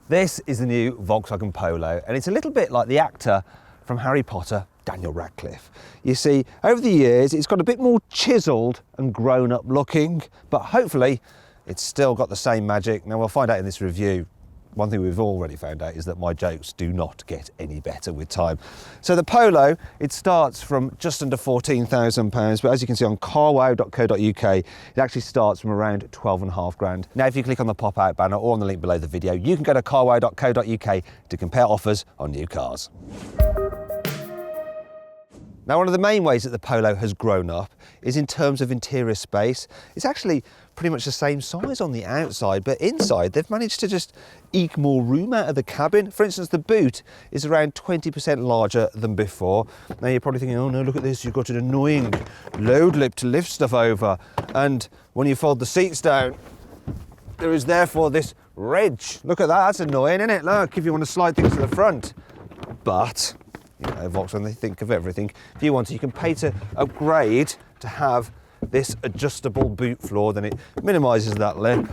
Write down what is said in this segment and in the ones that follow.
This is the new Volkswagen Polo, and it's a little bit like the actor from Harry Potter, Daniel Radcliffe. You see, over the years, it's got a bit more chiselled and grown-up looking, but hopefully it's still got the same magic. Now, we'll find out in this review. One thing we've already found out is that my jokes do not get any better with time. So the Polo, it starts from just under £14,000, but as you can see on carwow.co.uk, it actually starts from around 12.5 grand. Now, if you click on the pop-out banner or on the link below the video, you can go to carwow.co.uk to compare offers on new cars. Now, one of the main ways that the Polo has grown up is in terms of interior space. It's actually pretty much the same size on the outside, but inside they've managed to just eke more room out of the cabin. For instance, the boot is around 20% larger than before. Now, you're probably thinking, oh no, look at this, you've got an annoying load lip to lift stuff over. And when you fold the seats down, there is therefore this ridge. Look at that, that's annoying, isn't it? Look, if you want to slide things to the front. But you know, Volkswagen, they think of everything. If you want to, you can pay to upgrade to have this adjustable boot floor. Then it minimises that lip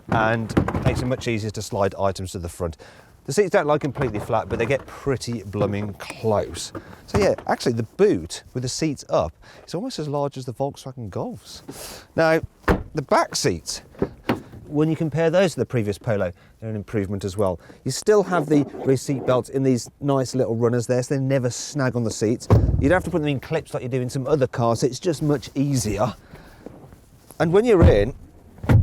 and makes it much easier to slide items to the front. The seats don't lie completely flat, but they get pretty blooming close. So yeah, actually the boot with the seats up is almost as large as the Volkswagen Golfs. Now, the back seats, when you compare those to the previous Polo, they're an improvement as well. You still have the rear seat belts in these nice little runners there, so they never snag on the seats. You don't have to put them in clips like you do in some other cars, so it's just much easier. And when you're in,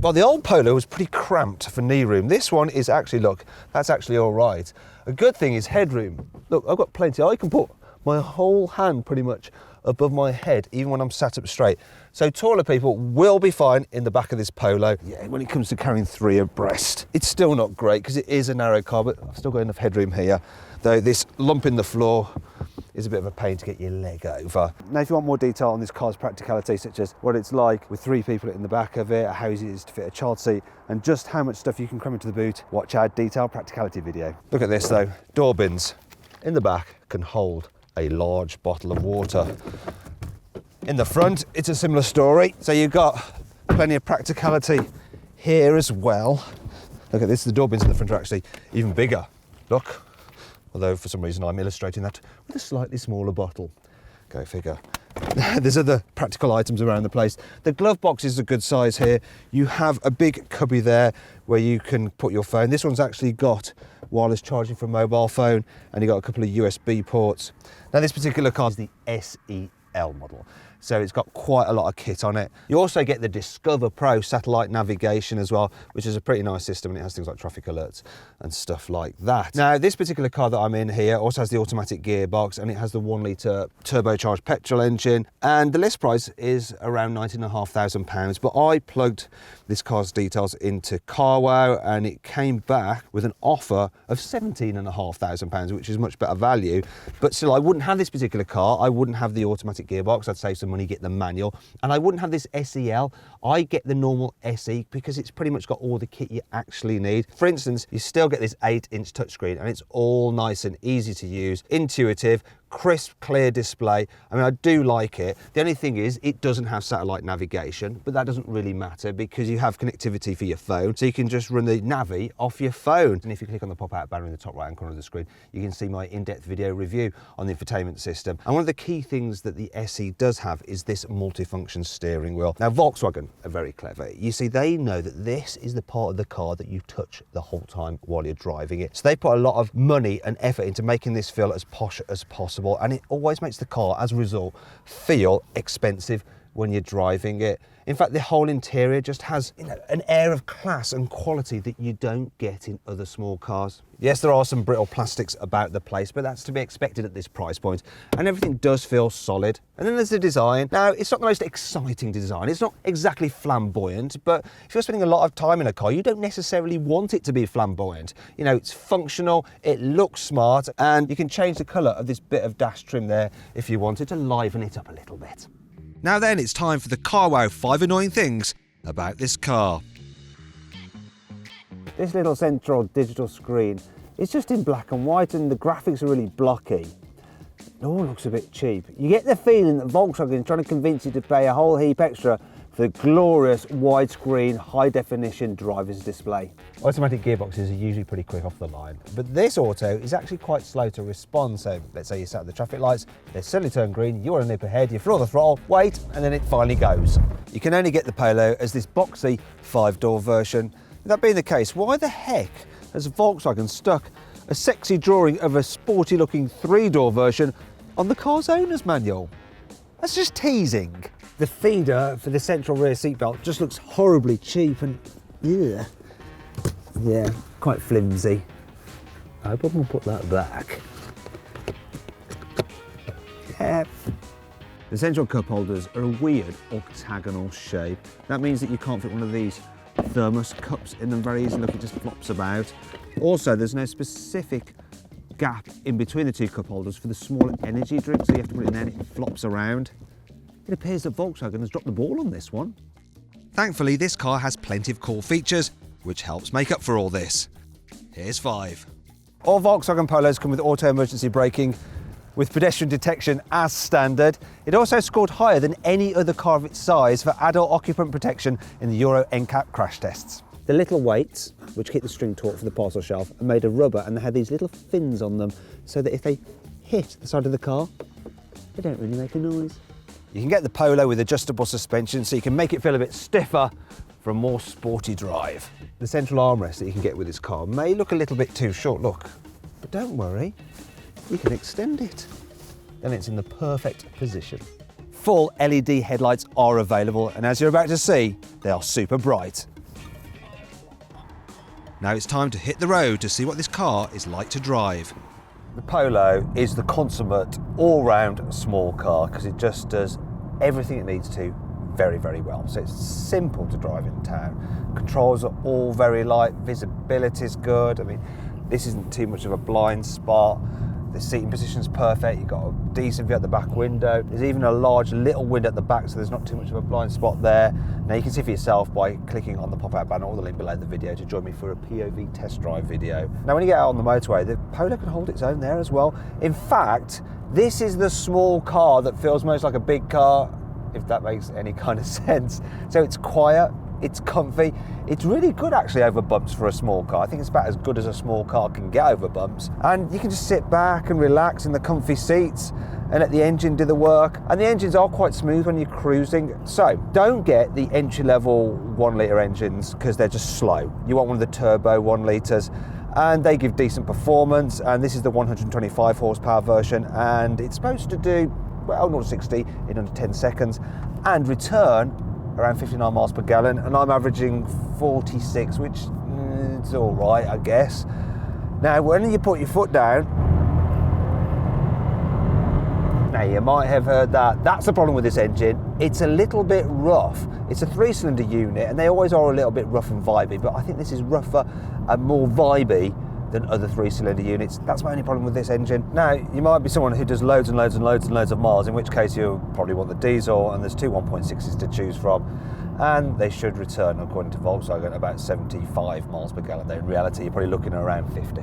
well, the old Polo was pretty cramped for knee room. This one is actually, look, that's actually all right. A good thing is headroom. Look, I've got plenty. I can put my whole hand pretty much above my head, even when I'm sat up straight. So taller people will be fine in the back of this Polo. Yeah, when it comes to carrying 3 abreast, it's still not great because it is a narrow car, but I've still got enough headroom here. Though this lump in the floor is a bit of a pain to get your leg over. Now, if you want more detail on this car's practicality, such as what it's like with 3 people in the back of it, how easy it is to fit a child seat, and just how much stuff you can cram into the boot, watch our detailed practicality video. Look at this though, door bins in the back can hold a large bottle of water. In the front, it's a similar story. So you've got plenty of practicality here as well. Look at this, the door bins in the front are actually even bigger. Look, although for some reason I'm illustrating that with a slightly smaller bottle. Go figure. There's other practical items around the place. The glove box is a good size here. You have a big cubby there where you can put your phone. This one's actually got wireless charging for a mobile phone, and you've got a couple of USB ports. Now, this particular car is the SEL model, so it's got quite a lot of kit on it. You also get the Discover Pro satellite navigation as well, which is a pretty nice system, and it has things like traffic alerts and stuff like that. Now, this particular car that I'm in here also has the automatic gearbox, and it has the 1 litre turbocharged petrol engine, and the list price is around £19,500, but I plugged this car's details into CarWow, and it came back with an offer of £17,500, which is much better value. But still, I wouldn't have this particular car. I wouldn't have the automatic gearbox. I'd save some money, get the manual, and I wouldn't have this SEL. I get the normal SE because it's pretty much got all the kit you actually need. For instance, you still get this 8-inch touchscreen, and it's all nice and easy to use, intuitive, crisp, clear display. I mean, I do like it. The only thing is it doesn't have satellite navigation, but that doesn't really matter because you have connectivity for your phone, so you can just run the Navi off your phone. And if you click on the pop-out banner in the top right-hand corner of the screen, you can see my in-depth video review on the infotainment system. And one of the key things that the SE does have is this multifunction steering wheel. Now, Volkswagen are very clever. You see, they know that this is the part of the car that you touch the whole time while you're driving it. So they put a lot of money and effort into making this feel as posh as possible, and it always makes the car, as a result, feel expensive when you're driving it. In fact, the whole interior just has, you know, an air of class and quality that you don't get in other small cars. Yes, there are some brittle plastics about the place, but that's to be expected at this price point, and everything does feel solid. And then there's the design. Now, it's not the most exciting design. It's not exactly flamboyant, but if you're spending a lot of time in a car, you don't necessarily want it to be flamboyant. You know, it's functional, it looks smart, and you can change the colour of this bit of dash trim there if you wanted to liven it up a little bit. Now then, it's time for the CarWow 5 annoying things about this car. This little central digital screen is just in black and white, and the graphics are really blocky. It all looks a bit cheap. You get the feeling that Volkswagen is trying to convince you to pay a whole heap extra for the glorious widescreen high-definition driver's display. Automatic gearboxes are usually pretty quick off the line, but this auto is actually quite slow to respond. So let's say you sat at the traffic lights, they suddenly turn green, you want to nip ahead, you floor the throttle, wait, and then it finally goes. You can only get the Polo as this boxy 5-door version. That being the case, why the heck has Volkswagen stuck a sexy drawing of a sporty looking 3-door version on the car's owner's manual? That's just teasing. The feeder for the central rear seatbelt just looks horribly cheap and yeah, quite flimsy. I hope I'm gonna put that back. Yeah. The central cup holders are a weird octagonal shape. That means that you can't fit one of these thermos cups in them very easily. Look, it just flops about. Also, there's no specific gap in between the two cup holders for the smaller energy drink, so you have to put it in there and it flops around. It appears that Volkswagen has dropped the ball on this one. Thankfully, this car has plenty of cool features, which helps make up for all this. Here's 5. All Volkswagen Polos come with auto emergency braking, with pedestrian detection as standard. It also scored higher than any other car of its size for adult occupant protection in the Euro NCAP crash tests. The little weights, which keep the string taut for the parcel shelf, are made of rubber and they have these little fins on them so that if they hit the side of the car, they don't really make a noise. You can get the Polo with adjustable suspension so you can make it feel a bit stiffer for a more sporty drive. The central armrest that you can get with this car may look a little bit too short, look, but don't worry, you can extend it. Then it's in the perfect position. Full LED headlights are available, and as you're about to see, they are super bright. Now it's time to hit the road to see what this car is like to drive. The Polo is the consummate all-round small car because it just does everything it needs to very, very well. So it's simple to drive in town. Controls are all very light, visibility is good. I mean, this isn't too much of a blind spot. The seating position is perfect. You've got a decent view at the back window. There's even a large little window at the back, so there's not too much of a blind spot there. Now you can see for yourself by clicking on the pop-out banner or the link below the video to join me for a POV test drive video. Now when you get out on the motorway, the Polo can hold its own there as well. In fact, this is the small car that feels most like a big car, if that makes any kind of sense. So it's quiet, it's comfy, it's really good actually over bumps for a small car. I think it's about as good as a small car can get over bumps. And you can just sit back and relax in the comfy seats and let the engine do the work. And the engines are quite smooth when you're cruising. So don't get the entry-level 1 litre engines because they're just slow. You want one of the turbo 1 litres and they give decent performance. And this is the 125 horsepower version and it's supposed to do, well, 0 to 60 in under 10 seconds and return around 59 miles per gallon, and I'm averaging 46, which it's all right, I guess. Now, when you put your foot down, now you might have heard that. That's the problem with this engine. It's a little bit rough. It's a 3-cylinder unit, and they always are a little bit rough and vibey, but I think this is rougher and more vibey than other 3-cylinder units. That's my only problem with this engine. Now, you might be someone who does loads and loads and loads and loads of miles, in which case you'll probably want the diesel, and there's two 1.6s to choose from, and they should return, according to Volkswagen, about 75 miles per gallon. Though in reality, you're probably looking at around 50.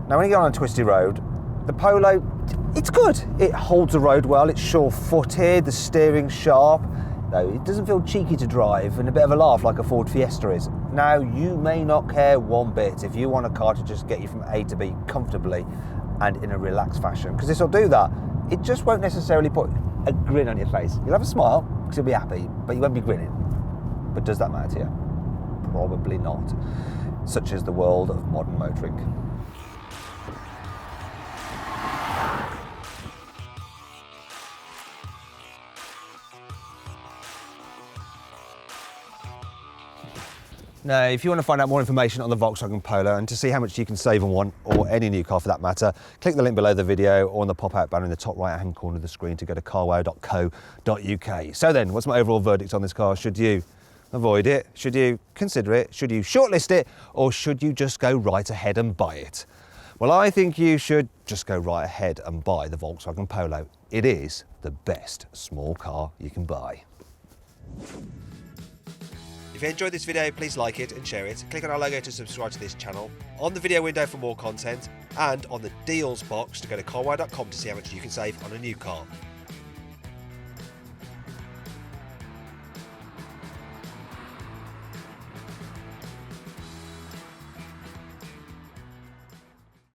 Now, when you go on a twisty road, the Polo, it's good. It holds the road well, it's sure-footed, the steering's sharp. No, it doesn't feel cheeky to drive and a bit of a laugh like a Ford Fiesta is. Now, you may not care one bit if you want a car to just get you from A to B comfortably and in a relaxed fashion, because this will do that. It just won't necessarily put a grin on your face. You'll have a smile because you'll be happy, but you won't be grinning. But does that matter to you? Probably not. Such is the world of modern motoring. Now, if you want to find out more information on the Volkswagen Polo and to see how much you can save on one, or any new car for that matter, click the link below the video or on the pop-out banner in the top right-hand corner of the screen to go to carwow.co.uk. So then, what's my overall verdict on this car? Should you avoid it? Should you consider it? Should you shortlist it? Or should you just go right ahead and buy it? Well, I think you should just go right ahead and buy the Volkswagen Polo. It is the best small car you can buy. If you enjoyed this video, please like it and share it. Click on our logo to subscribe to this channel, on the video window for more content, and on the deals box to go to carwow.com to see how much you can save on a new car.